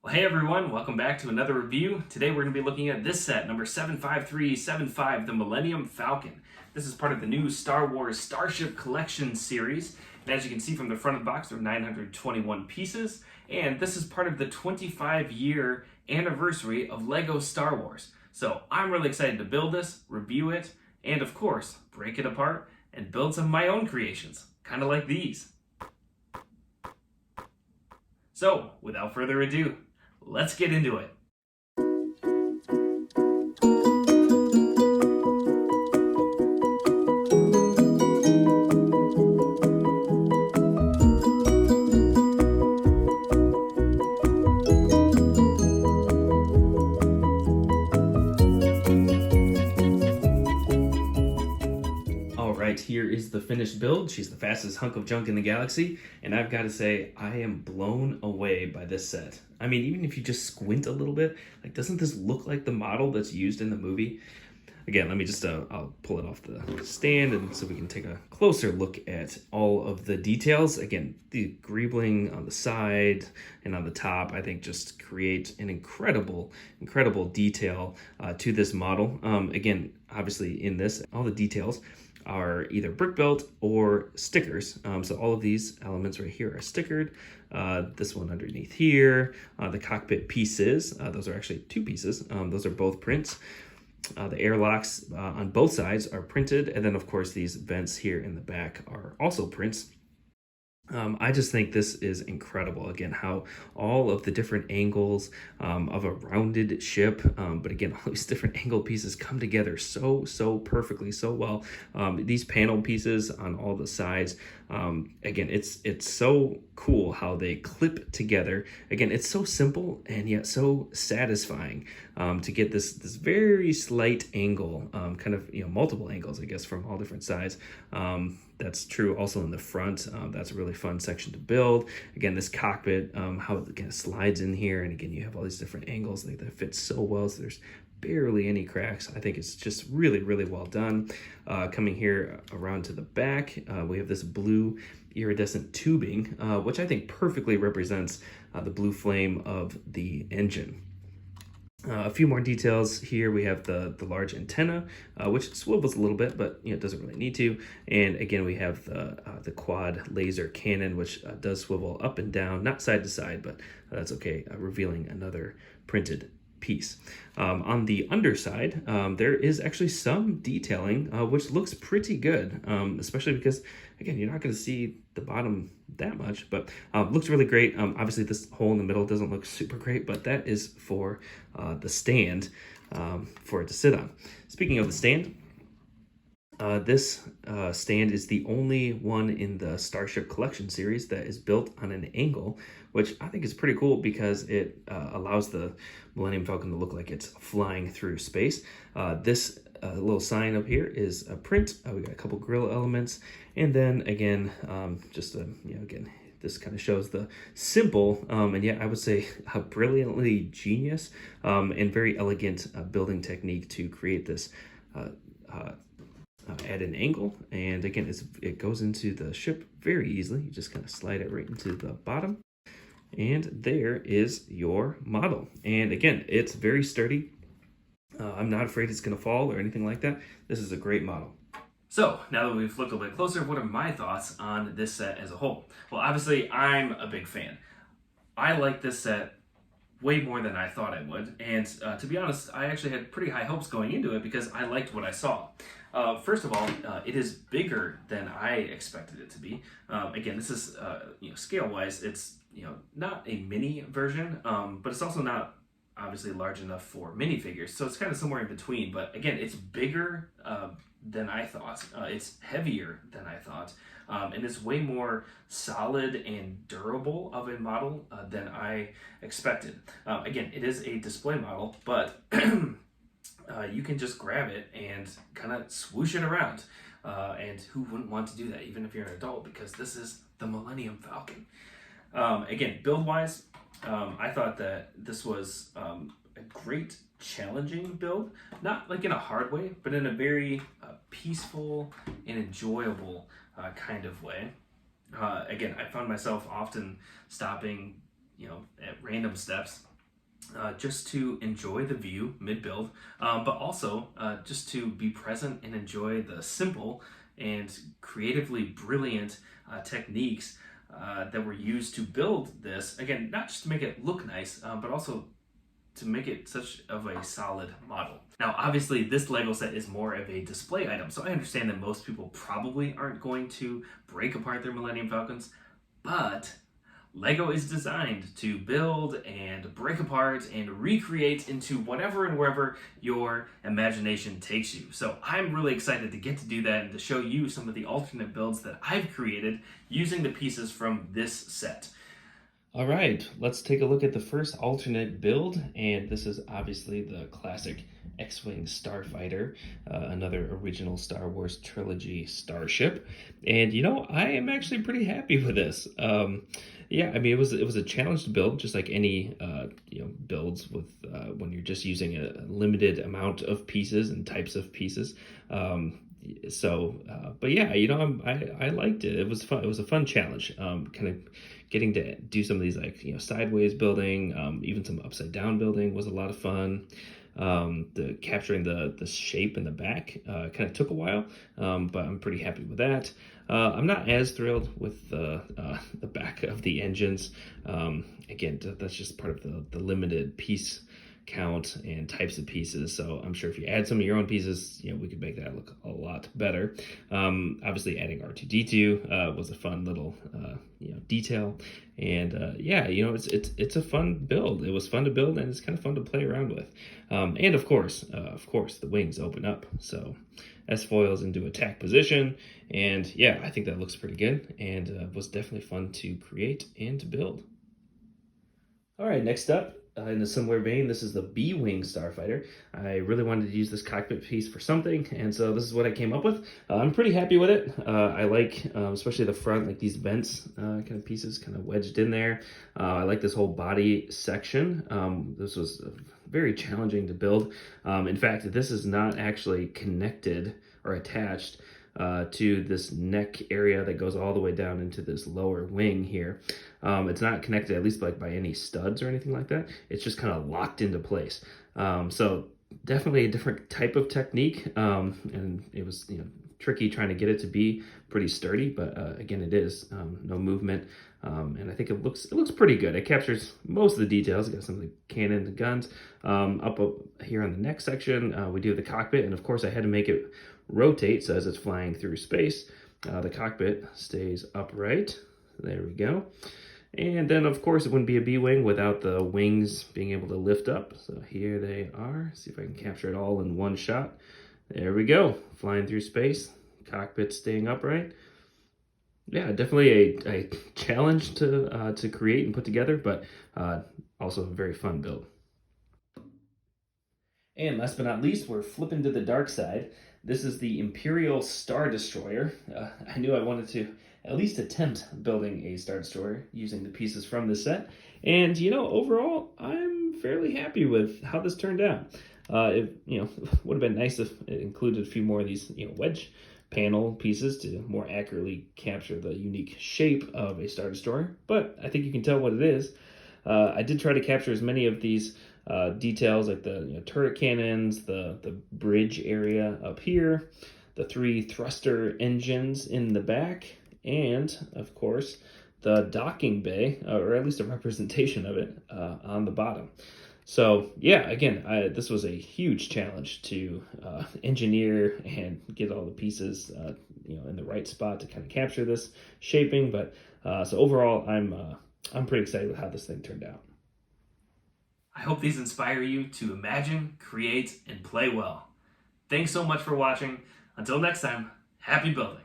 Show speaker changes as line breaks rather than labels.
Well, hey everyone, welcome back to another review. Today we're going to be looking at this set, number 75375, the Millennium Falcon. This is part of the new Star Wars Starship Collection series. And as you can see from the front of the box, there are 921 pieces. And this is part of the 25-year anniversary of LEGO Star Wars. So I'm really excited to build this, review it, and of course, break it apart and build some of my own creations, kind of like these. So, without further ado, let's get into it. Alright, here is the finished build. She's the fastest hunk of junk in the galaxy, and I've got to say, I am blown away by this set. I mean, even if you just squint a little bit, like, doesn't this look like the model that's used in the movie? Again, let me just, I'll pull it off the stand and so we can take a closer look at all of the details. Again, the greebling on the side and on the top, I think just create an incredible detail to this model. Again, obviously in this, all the details are either brick built or stickers. So all of these elements right here are stickered. This one underneath here, the cockpit pieces, those are actually two pieces. Those are both prints. The airlocks on both sides are printed, and then of course these vents here in the back are also prints. I just think this is incredible. Again, how all of the different angles of a rounded ship, but again, all these different angle pieces come together so perfectly, so well. These panel pieces on all the sides, again, it's so cool how they clip together. Again, it's so simple and yet so satisfying to get this very slight angle, kind of, multiple angles, I guess, from all different sides. That's true also in the front. That's a really fun section to build. Again, this cockpit, how it kind of slides in here. And again, you have all these different angles that fit so well. So there's barely any cracks. I think it's just really well done. Coming here around to the back, we have this blue iridescent tubing, which I think perfectly represents the blue flame of the engine. A few more details here. We have the large antenna, which swivels a little bit, but it doesn't really need to. And again, we have the quad laser cannon, which does swivel up and down, not side to side, but that's okay, revealing another printed piece. On the underside, there is actually some detailing, which looks pretty good, especially because, again, you're not going to see the bottom that much, but looks really great. Obviously, this hole in the middle doesn't look super great, but that is for the stand for it to sit on. Speaking of the stand, this stand is the only one in the Starship Collection series that is built on an angle, which I think is pretty cool because it allows the Millennium Falcon to look like it's flying through space. This little sign up here is a print. We got a couple grill elements, and then again, again, this kind of shows the simple and yet I would say a brilliantly genius and very elegant building technique to create this at an angle. And again, it goes into the ship very easily. You just kind of slide it right into the bottom, and there is your model. And again, it's very sturdy. I'm not afraid it's going to fall or anything like that. This is a great model. So now that we've looked a little bit closer, what are my thoughts on this set as a whole? Well, obviously I'm a big fan. I like this set way more than I thought I would, and to be honest, I actually had pretty high hopes going into it because I liked what I saw. First of all, it is bigger than I expected it to be. Again, this is scale-wise, it's not a mini version, but it's also not obviously large enough for minifigures, so it's kind of somewhere in between. But again, it's bigger than I thought. It's heavier than I thought, and it's way more solid and durable of a model than I expected. Again, it is a display model, but you can just grab it and kind of swoosh it around. And who wouldn't want to do that, even if you're an adult, because this is the Millennium Falcon. Again, build-wise, I thought that this was a great, challenging build. Not like in a hard way, but in a very peaceful and enjoyable kind of way. Again, I found myself often stopping, at random steps just to enjoy the view mid-build, but also just to be present and enjoy the simple and creatively brilliant techniques that were used to build this. Again, not just to make it look nice, but also to make it such of a solid model. Now, obviously, this Lego set is more of a display item, so I understand that most people probably aren't going to break apart their Millennium Falcons, but Lego is designed to build and break apart and recreate into whatever and wherever your imagination takes you. So I'm really excited to get to do that and to show you some of the alternate builds that I've created using the pieces from this set. All right, let's take a look at the first alternate build, and this is obviously the classic X-Wing Starfighter, another original Star Wars trilogy starship. And I am actually pretty happy with this. Yeah, I mean, it was a challenge to build, just like any builds with when you're just using a limited amount of pieces and types of pieces. But yeah, I liked it. It was fun. It was a fun challenge. Kind of getting to do some of these sideways building, even some upside down building was a lot of fun. The capturing the shape in the back kind of took a while, but I'm pretty happy with that. I'm not as thrilled with the back of the engines. Again, that's just part of the limited piece count and types of pieces. So I'm sure if you add some of your own pieces, we could make that look a lot better. Obviously, adding R2D2 was a fun little detail, and yeah, it's a fun build. It was fun to build, and it's kind of fun to play around with. And of course, the wings open up, so S foils into attack position, and yeah, I think that looks pretty good, and was definitely fun to create and to build. All right, next up, in a similar vein, this is the B-Wing Starfighter. I really wanted to use this cockpit piece for something, and so this is what I came up with. I'm pretty happy with it. I like, especially the front, like these vents kind of pieces kind of wedged in there. I like this whole body section. This was very challenging to build. In fact, this is not actually connected or attached to this neck area that goes all the way down into this lower wing here. It's not connected, at least like by any studs or anything like that. It's just kind of locked into place. So definitely a different type of technique, and it was tricky trying to get it to be pretty sturdy, but again, it is no movement. And I think it looks pretty good. It captures most of the details. It got some of the cannon, the guns. Up here on the neck section, we do the cockpit, and of course I had to make it rotate so as it's flying through space, the cockpit stays upright. There we go. And then of course it wouldn't be a B-Wing without the wings being able to lift up. So here they are. See if I can capture it all in one shot. There we go, flying through space, cockpit staying upright. Yeah, definitely a challenge to create and put together, but also a very fun build. And last but not least, we're flipping to the dark side. This is the Imperial Star Destroyer. I knew I wanted to at least attempt building a Star Destroyer using the pieces from this set. And, overall, I'm fairly happy with how this turned out. It, would have been nice if it included a few more of these, wedge panel pieces to more accurately capture the unique shape of a Star Destroyer. But I think you can tell what it is. I did try to capture as many of these details like the turret cannons, the bridge area up here, the 3 thruster engines in the back, and of course the docking bay, or at least a representation of it on the bottom. So yeah, again, this was a huge challenge to engineer and get all the pieces in the right spot to kind of capture this shaping. But so overall, I'm pretty excited with how this thing turned out. I hope these inspire you to imagine, create, and play well. Thanks so much for watching. Until next time, happy building.